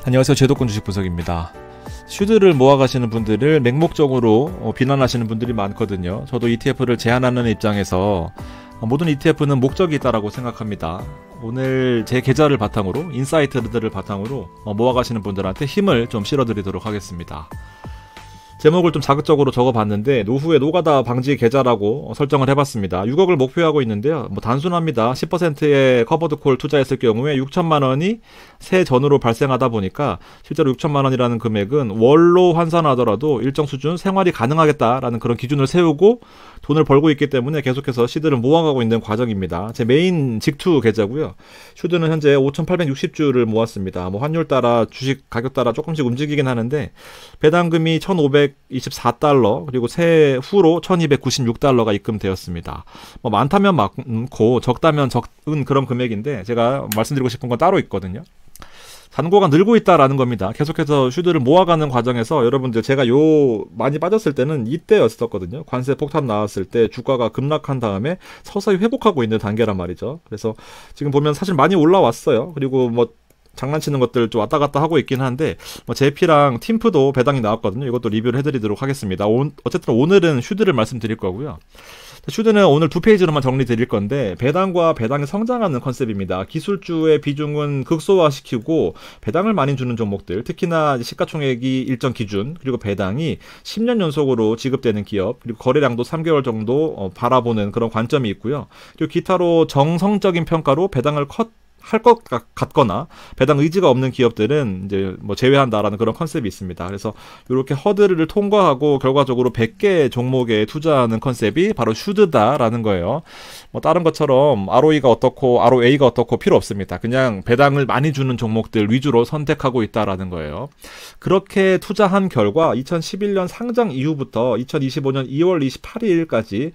안녕하세요. 제도권 주식 분석입니다. 슈드를 모아가시는 분들을 맹목적으로 비난하시는 분들이 많거든요. 저도 ETF를 제안하는 입장에서 모든 ETF는 목적이 있다고 생각합니다. 오늘 제 계좌를 바탕으로, 인사이트들을 바탕으로 모아가시는 분들한테 힘을 좀 실어드리도록 하겠습니다. 제목을 좀 자극적으로 적어봤는데 노후의 노가다 방지 계좌라고 설정을 해봤습니다. 6억을 목표하고 있는데요. 단순합니다. 10%의 커버드콜 투자했을 경우에 6천만 원이 세 전후로 발생하다 보니까 실제로 6천만 원이라는 금액은 월로 환산하더라도 일정 수준 생활이 가능하겠다라는 그런 기준을 세우고 돈을 벌고 있기 때문에 계속해서 시드를 모아가고 있는 과정입니다. 제 메인 직투 계좌고요. 슈드는 현재 5,860주를 모았습니다. 환율 따라 주식 가격 따라 조금씩 움직이긴 하는데 배당금이 1,524달러 그리고 세후로 1,296달러가 입금되었습니다. 많다면 많고 적다면 적은 그런 금액인데 제가 말씀드리고 싶은 건 따로 있거든요. 잔고가 늘고 있다라는 겁니다. 계속해서 슈드를 모아가는 과정에서 여러분들 제가 많이 빠졌을 때는 이때였었거든요. 관세 폭탄 나왔을 때 주가가 급락한 다음에 서서히 회복하고 있는 단계란 말이죠. 그래서 지금 보면 사실 많이 올라왔어요. 그리고 장난치는 것들 좀 왔다 갔다 하고 있긴 한데 제피랑 팀프도 배당이 나왔거든요. 이것도 리뷰를 해드리도록 하겠습니다. 어쨌든 오늘은 슈드를 말씀드릴 거고요. 슈드는 오늘 두 페이지로만 정리 드릴 건데 배당과 배당이 성장하는 컨셉입니다. 기술주의 비중은 극소화시키고 배당을 많이 주는 종목들, 특히나 시가총액이 일정 기준, 그리고 배당이 10년 연속으로 지급되는 기업, 그리고 거래량도 3개월 정도 바라보는 그런 관점이 있고요. 그리고 기타로 정성적인 평가로 배당을 할 것 같거나 배당 의지가 없는 기업들은 이제 제외한다라는 그런 컨셉이 있습니다. 그래서 이렇게 허들을 통과하고 결과적으로 100개 종목에 투자하는 컨셉이 바로 슈드다라는 거예요. 다른 것처럼 ROE가 어떻고 ROA가 어떻고 필요 없습니다. 그냥 배당을 많이 주는 종목들 위주로 선택하고 있다라는 거예요. 그렇게 투자한 결과 2011년 상장 이후부터 2025년 2월 28일까지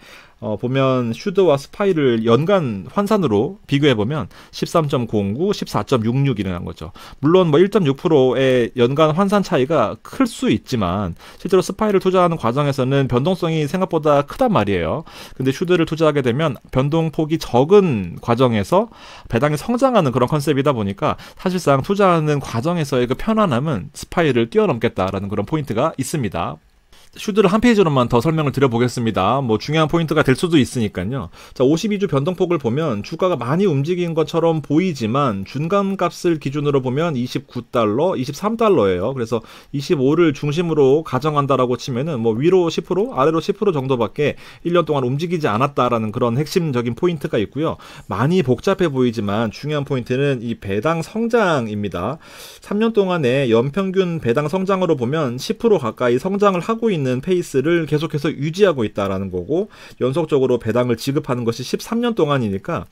보면 슈드와 스파이를 연간 환산으로 비교해보면 13.09, 14.66이라는 거죠. 물론 1.6%의 연간 환산 차이가 클 수 있지만 실제로 스파이를 투자하는 과정에서는 변동성이 생각보다 크단 말이에요. 근데 슈드를 투자하게 되면 변동폭이 적은 과정에서 배당이 성장하는 그런 컨셉이다 보니까 사실상 투자하는 과정에서의 그 편안함은 스파이를 뛰어넘겠다라는 그런 포인트가 있습니다. 슈드를 한 페이지로만 더 설명을 드려보겠습니다. 중요한 포인트가 될 수도 있으니까요. 자, 52주 변동폭을 보면 주가가 많이 움직인 것처럼 보이지만 중간값을 기준으로 보면 29달러, 23달러예요. 그래서 25를 중심으로 가정한다라고 치면은 위로 10%, 아래로 10% 정도밖에 1년 동안 움직이지 않았다라는 그런 핵심적인 포인트가 있고요. 많이 복잡해 보이지만 중요한 포인트는 이 배당 성장입니다. 3년 동안의 연평균 배당 성장으로 보면 10% 가까이 성장을 하고 있는 페이스를 계속해서 유지하고 있다라는 거고, 연속적으로 배당을 지급하는 것이 13년 동안이니까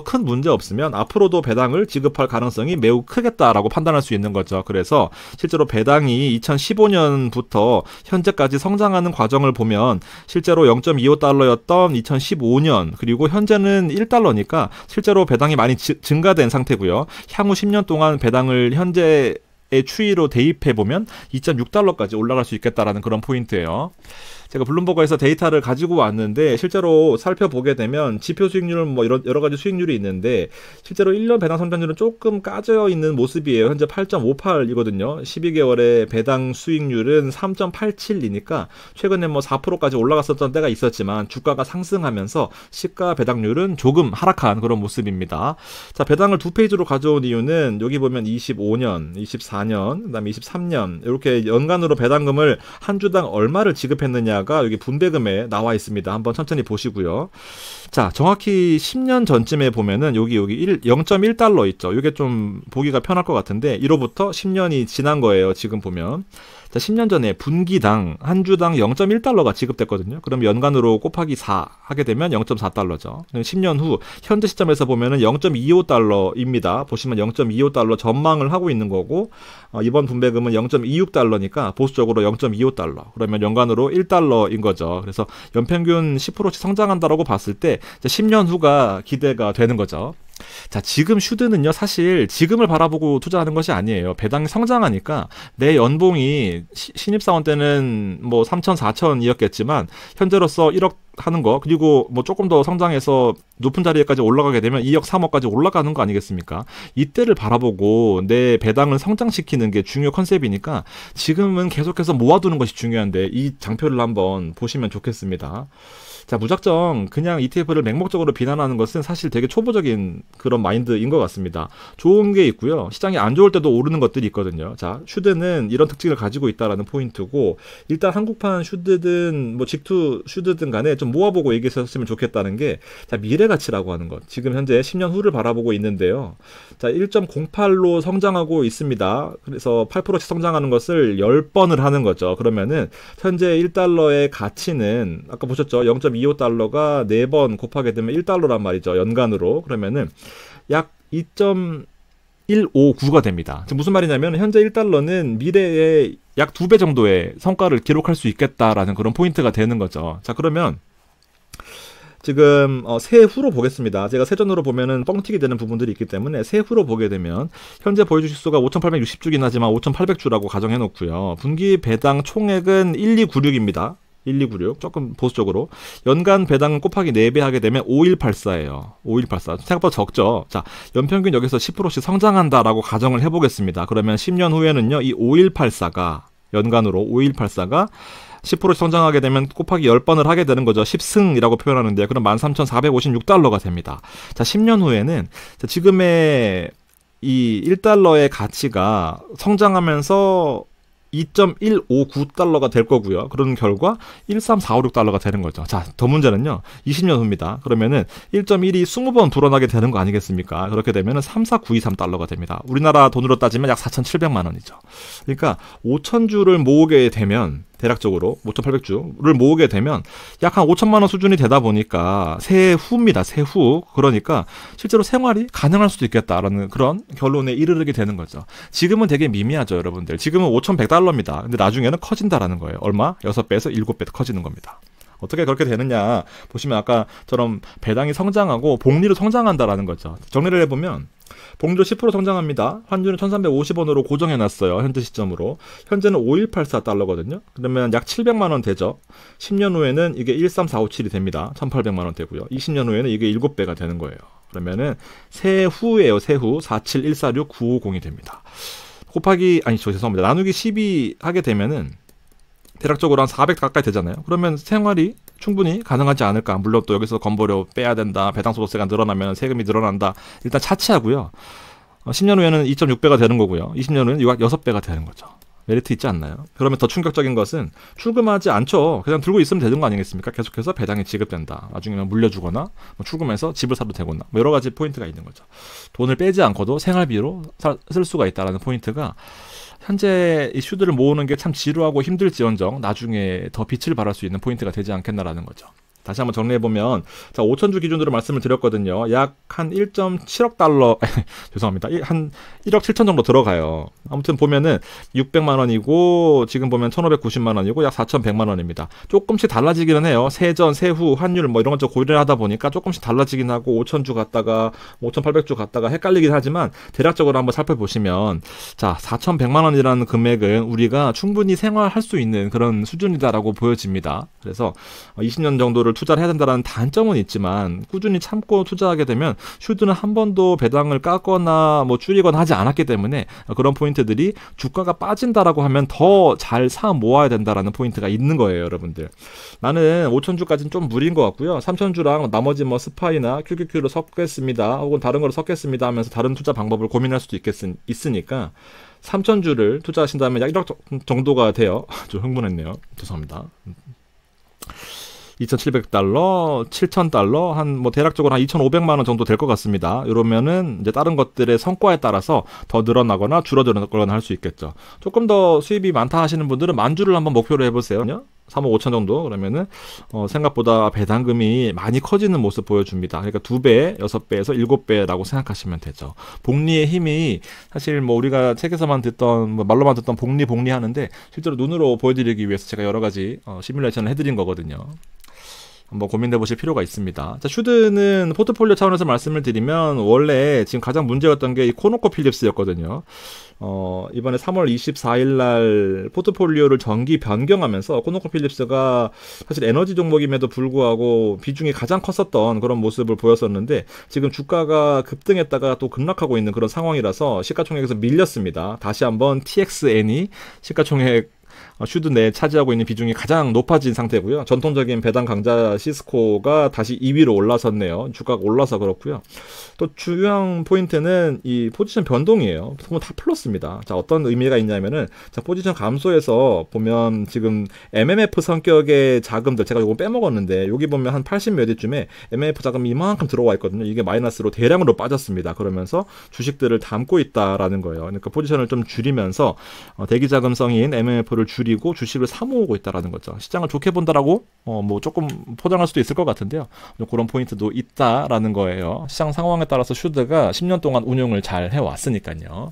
큰 문제 없으면 앞으로도 배당을 지급할 가능성이 매우 크겠다라고 판단할 수 있는 거죠. 그래서 실제로 배당이 2015년부터 현재까지 성장하는 과정을 보면 실제로 0.25달러였던 2015년 그리고 현재는 1달러니까 실제로 배당이 많이 증가된 상태고요. 향후 10년 동안 배당을 현재 추이로 대입해보면 2.6달러까지 올라갈 수 있겠다라는 그런 포인트예요. 제가 블룸버그에서 데이터를 가지고 왔는데 실제로 살펴보게 되면 지표 수익률은 여러 가지 수익률이 있는데 실제로 1년 배당 성장률은 조금 까져 있는 모습이에요. 현재 8.58이거든요. 12개월의 배당 수익률은 3.87이니까 최근에 4%까지 올라갔었던 때가 있었지만 주가가 상승하면서 시가 배당률은 조금 하락한 그런 모습입니다. 자, 배당을 두 페이지로 가져온 이유는 여기 보면 25년, 24년, 그다음에 23년 이렇게 연간으로 배당금을 한 주당 얼마를 지급했느냐 가 여기 분배금에 나와 있습니다. 한번 천천히 보시고요. 자, 정확히 10년 전쯤에 보면은 여기 0.1달러 있죠. 이게 좀 보기가 편할 것 같은데 1호부터 10년이 지난 거예요. 지금 보면. 자, 10년 전에 분기당 한 주당 0.1달러가 지급됐거든요. 그럼 연간으로 곱하기 4 하게 되면 0.4달러죠. 10년 후 현재 시점에서 보면은 0.25달러입니다. 보시면 0.25달러 전망을 하고 있는 거고 이번 분배금은 0.26달러니까 보수적으로 0.25달러. 그러면 연간으로 1달러인 거죠. 그래서 연평균 10%씩 성장한다라고 봤을 때 10년 후가 기대가 되는 거죠. 자, 지금 슈드는요, 사실 지금을 바라보고 투자하는 것이 아니에요. 배당이 성장하니까 내 연봉이 신입사원 때는 뭐 3천, 4천이었겠지만 현재로서 1억 하는 거, 그리고 뭐 조금 더 성장해서 높은 자리에까지 올라가게 되면 2억, 3억까지 올라가는 거 아니겠습니까? 이때를 바라보고 내 배당을 성장시키는 게 중요 컨셉이니까 지금은 계속해서 모아두는 것이 중요한데 이 장표를 한번 보시면 좋겠습니다. 자, 무작정 그냥 ETF를 맹목적으로 비난하는 것은 사실 되게 초보적인 그런 마인드인 것 같습니다. 좋은 게 있고요. 시장이 안 좋을 때도 오르는 것들이 있거든요. 자, 슈드는 이런 특징을 가지고 있다라는 포인트고, 일단 한국판 슈드든 뭐 직투 슈드든 간에 좀 모아보고 얘기했었으면 좋겠다는 게, 자, 미래 가치라고 하는 것. 지금 현재 10년 후를 바라보고 있는데요. 자, 1.08로 성장하고 있습니다. 그래서 8%씩 성장하는 것을 10번을 하는 거죠. 그러면은 현재 1달러의 가치는 아까 보셨죠? 0.25달러가 4번 곱하게 되면 1달러란 말이죠. 연간으로. 그러면은 약 2.159가 됩니다. 지금 무슨 말이냐면 현재 1달러는 미래에 약 2배 정도의 성과를 기록할 수 있겠다라는 그런 포인트가 되는 거죠. 자, 그러면 지금 세후로 보겠습니다. 제가 세전으로 보면은 뻥튀기 되는 부분들이 있기 때문에 세후로 보게 되면 현재 보유 주식수가 5,860주긴 하지만 5,800주라고 가정해 놓고요. 분기 배당 총액은 1296입니다. 1296 조금 보수적으로 연간 배당 곱하기 4배 하게 되면 5184예요. 5184 생각보다 적죠. 자, 연평균 여기서 10%씩 성장한다라고 가정을 해보겠습니다. 그러면 10년 후에는요, 이 5184가 연간으로 5184가 10% 성장하게 되면 곱하기 10번을 하게 되는 거죠. 10승이라고 표현하는데 그럼 13,456달러가 됩니다. 자, 10년 후에는 지금의 이 1달러의 가치가 성장하면서 2.159달러가 될 거고요. 그런 결과 13456달러가 되는 거죠. 자, 더 문제는요. 20년 후입니다. 그러면은 1.1이 20번 불어나게 되는 거 아니겠습니까? 그렇게 되면은 34923달러가 됩니다. 우리나라 돈으로 따지면 약 4,700만 원이죠. 그러니까 5,000주를 모으게 되면 대략적으로 5,800주를 모으게 되면 약 한 5천만 원 수준이 되다 보니까 세후입니다. 세후. 그러니까 실제로 생활이 가능할 수도 있겠다라는 그런 결론에 이르게 되는 거죠. 지금은 되게 미미하죠, 여러분들. 지금은 5,100달러입니다. 근데 나중에는 커진다라는 거예요. 얼마? 6배에서 7배 커지는 겁니다. 어떻게 그렇게 되느냐 보시면 아까처럼 배당이 성장하고 복리로 성장한다라는 거죠. 정리를 해보면 복리로 10% 성장합니다. 환율은 1,350원으로 고정해놨어요. 현재 시점으로. 현재는 5184달러거든요. 그러면 약 700만 원 되죠. 10년 후에는 이게 13457이 됩니다. 1,800만 원 되고요. 20년 후에는 이게 7배가 되는 거예요. 그러면은 세후예요. 세후 47146,950이 됩니다. 죄송합니다. 나누기 12 하게 되면은 대략적으로 한 400 가까이 되잖아요. 그러면 생활이 충분히 가능하지 않을까. 물론 또 여기서 건보료 빼야 된다. 배당소득세가 늘어나면 세금이 늘어난다. 일단 차치하고요. 10년 후에는 2.6배가 되는 거고요. 20년 후에는 6배가 되는 거죠. 메리트 있지 않나요? 그러면 더 충격적인 것은 출금하지 않죠. 그냥 들고 있으면 되는 거 아니겠습니까? 계속해서 배당이 지급된다. 나중에는 물려주거나 뭐 출금해서 집을 사도 되거나 뭐 여러 가지 포인트가 있는 거죠. 돈을 빼지 않고도 생활비로 쓸 수가 있다는 포인트가 현재 이 슈드를 모으는 게 참 지루하고 힘들지언정 나중에 더 빛을 발할 수 있는 포인트가 되지 않겠나라는 거죠. 다시 한번 정리해보면, 자, 5,000주 기준으로 말씀을 드렸거든요. 약 한 1.7억 달러, 죄송합니다. 한 1억 7천 정도 들어가요. 아무튼 보면은 600만 원이고, 지금 보면 1,590만 원이고, 약 4,100만 원입니다. 조금씩 달라지기는 해요. 세전, 세후, 환율, 뭐 이런 것 좀 고려를 하다 보니까 조금씩 달라지긴 하고, 5,000주 갔다가, 5,800주 갔다가 헷갈리긴 하지만, 대략적으로 한번 살펴보시면, 자, 4,100만 원이라는 금액은 우리가 충분히 생활할 수 있는 그런 수준이다라고 보여집니다. 그래서 20년 정도를 투자를 해야 된다는 단점은 있지만 꾸준히 참고 투자하게 되면 슈드는 한 번도 배당을 깎거나 뭐 줄이거나 하지 않았기 때문에 그런 포인트들이 주가가 빠진다라고 하면 더 잘 사 모아야 된다라는 포인트가 있는 거예요, 여러분들. 나는 5,000주까지는 좀 무리인 것 같고요. 3,000주랑 나머지 뭐 스파이나 QQQ로 섞겠습니다. 혹은 다른 거로 섞겠습니다 하면서 다른 투자 방법을 고민할 수도 있으니까 3,000주를 투자하신다면 약 1억 정도가 돼요. 좀 흥분했네요. 죄송합니다. 2,700달러, 7,000달러, 한 뭐 대략적으로 한 2,500만 원 정도 될 것 같습니다. 이러면은 이제 다른 것들의 성과에 따라서 더 늘어나거나 줄어들거나 할 수 있겠죠. 조금 더 수입이 많다 하시는 분들은 10,000주를 한번 목표로 해보세요. 3억 5천 정도. 그러면은 생각보다 배당금이 많이 커지는 모습 보여줍니다. 그러니까 2배, 6배에서 7배라고 생각하시면 되죠. 복리의 힘이 사실 뭐 우리가 책에서만 듣던 뭐 말로만 듣던 복리 하는데 실제로 눈으로 보여드리기 위해서 제가 여러 가지 시뮬레이션을 해드린 거거든요. 한번 고민해 보실 필요가 있습니다. 자, 슈드는 포트폴리오 차원에서 말씀을 드리면 원래 지금 가장 문제였던 게 이 코노코필립스였거든요. 이번에 3월 24일 날 포트폴리오를 정기 변경하면서 코노코필립스가 사실 에너지 종목임에도 불구하고 비중이 가장 컸었던 그런 모습을 보였었는데 지금 주가가 급등했다가 또 급락하고 있는 그런 상황이라서 시가총액에서 밀렸습니다. 다시 한번 TXN이 시가총액 슈드 내에 차지하고 있는 비중이 가장 높아진 상태고요. 전통적인 배당 강자 시스코가 다시 2위로 올라섰네요. 주가가 올라서 그렇고요. 또 중요한 포인트는 이 포지션 변동이에요. 다 플러스입니다. 자, 어떤 의미가 있냐면은 자, 포지션 감소에서 보면 지금 MMF 성격의 자금들 제가 요거 빼먹었는데 여기 보면 한 80 몇 위쯤에 MMF 자금이 이만큼 들어와 있거든요. 이게 마이너스로 대량으로 빠졌습니다. 그러면서 주식들을 담고 있다라는 거예요. 그러니까 포지션을 좀 줄이면서 대기 자금성인 MMF를 줄이고 주식을 사모으고 있다라는 거죠. 시장을 좋게 본다라고 뭐 조금 포장할 수도 있을 것 같은데요. 그런 포인트도 있다라는 거예요. 시장 상황에 따라서 슈드가 10년 동안 운용을 잘 해왔으니까요.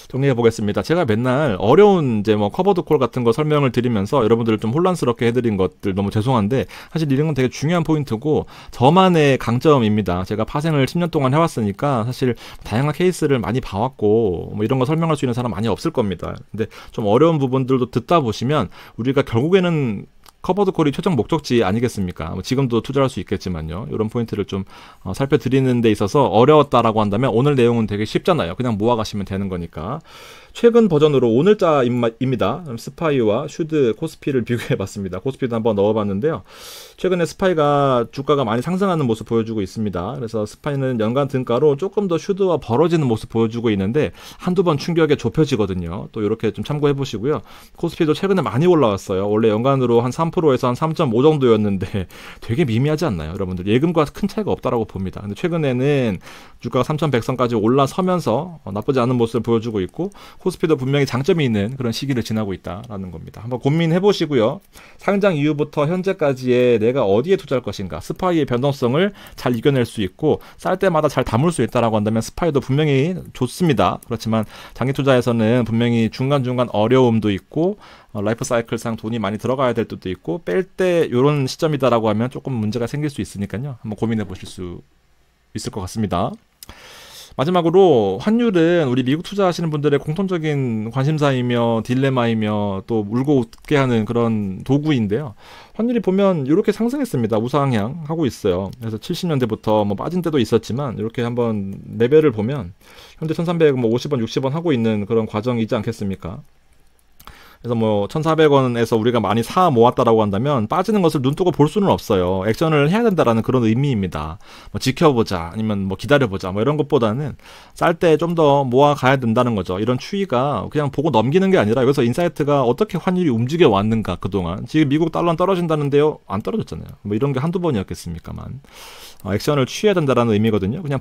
정리해 보겠습니다. 제가 맨날 어려운 이제 뭐 커버드 콜 같은 거 설명을 드리면서 여러분들을 좀 혼란스럽게 해드린 것들 너무 죄송한데 사실 이런 건 되게 중요한 포인트고 저만의 강점입니다. 제가 파생을 10년 동안 해왔으니까 사실 다양한 케이스를 많이 봐왔고 뭐 이런 거 설명할 수 있는 사람 많이 없을 겁니다. 근데 좀 어려운 부분들도 듣다 보시면 우리가 결국에는 커버드 콜이 최종 목적지 아니겠습니까? 뭐 지금도 투자할 수 있겠지만요. 이런 포인트를 좀 살펴드리는 데 있어서 어려웠다라고 한다면 오늘 내용은 되게 쉽잖아요. 그냥 모아가시면 되는 거니까. 최근 버전으로 오늘자입니다. 스파이와 슈드, 코스피를 비교해봤습니다. 코스피도 한번 넣어봤는데요. 최근에 스파이가 주가가 많이 상승하는 모습 보여주고 있습니다. 그래서 스파이는 연간 등가로 조금 더 슈드와 벌어지는 모습 보여주고 있는데 한두 번 충격에 좁혀지거든요. 또 이렇게 좀 참고해보시고요. 코스피도 최근에 많이 올라왔어요. 원래 연간으로 한 3%에서 한 3.5 정도였는데 되게 미미하지 않나요? 여러분들 예금과 큰 차이가 없다라고 봅니다. 근데 최근에는 주가가 3,100선까지 올라서면서 나쁘지 않은 모습을 보여주고 있고 코스피도 분명히 장점이 있는 그런 시기를 지나고 있다라는 겁니다. 한번 고민해보시고요. 상장 이후부터 현재까지의 내가 어디에 투자할 것인가, 스파이의 변동성을 잘 이겨낼 수 있고 쌀 때마다 잘 담을 수 있다라고 한다면 스파이도 분명히 좋습니다. 그렇지만 장기 투자에서는 분명히 중간중간 어려움도 있고 라이프 사이클상 돈이 많이 들어가야 될 때도 있고 뺄 때 이런 시점이다라고 하면 조금 문제가 생길 수 있으니까요. 한번 고민해 보실 수 있을 것 같습니다. 마지막으로 환율은 우리 미국 투자하시는 분들의 공통적인 관심사이며 딜레마이며 또 울고 웃게 하는 그런 도구인데요. 환율이 보면 이렇게 상승했습니다. 우상향 하고 있어요. 그래서 70년대부터 뭐 빠진 때도 있었지만 이렇게 한번 레벨을 보면 현재 1300, 뭐 50원, 60원 하고 있는 그런 과정이지 않겠습니까? 그래서 뭐 1,400원에서 우리가 많이 사 모았다라고 한다면 빠지는 것을 눈뜨고 볼 수는 없어요. 액션을 해야 된다라는 그런 의미입니다. 뭐 지켜보자 아니면 뭐 기다려보자 뭐 이런 것보다는 쌀 때 좀 더 모아가야 된다는 거죠. 이런 추이가 그냥 보고 넘기는 게 아니라 여기서 인사이트가 어떻게 환율이 움직여 왔는가 그동안. 지금 미국 달러는 떨어진다는데요. 안 떨어졌잖아요. 뭐 이런 게 한두 번이었겠습니까만. 액션을 취해야 된다라는 의미거든요. 그냥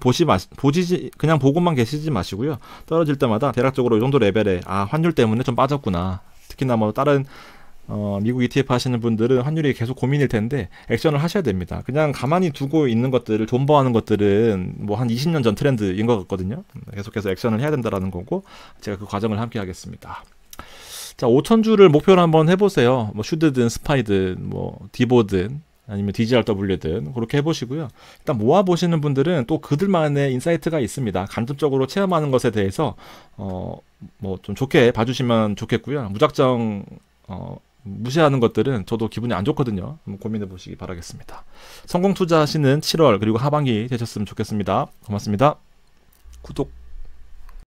그냥 보고만 계시지 마시고요. 떨어질 때마다 대략적으로 이 정도 레벨에 환율 때문에 좀 빠졌구나. 특히나 뭐 다른 미국 ETF 하시는 분들은 환율이 계속 고민일 텐데 액션을 하셔야 됩니다. 그냥 가만히 두고 있는 것들을 존버하는 것들은 뭐 한 20년 전 트렌드인 것 같거든요. 계속해서 액션을 해야 된다라는 거고 제가 그 과정을 함께 하겠습니다. 자, 5,000주를 목표로 한번 해보세요. 뭐 슈드든 스파이든 뭐 디보든 아니면 DGRW든 그렇게 해보시고요. 일단 모아보시는 분들은 또 그들만의 인사이트가 있습니다. 간접적으로 체험하는 것에 대해서 뭐 좀 좋게 봐주시면 좋겠고요. 무작정 무시하는 것들은 저도 기분이 안 좋거든요. 한번 고민해 보시기 바라겠습니다. 성공 투자하시는 7월 그리고 하반기 되셨으면 좋겠습니다. 고맙습니다. 구독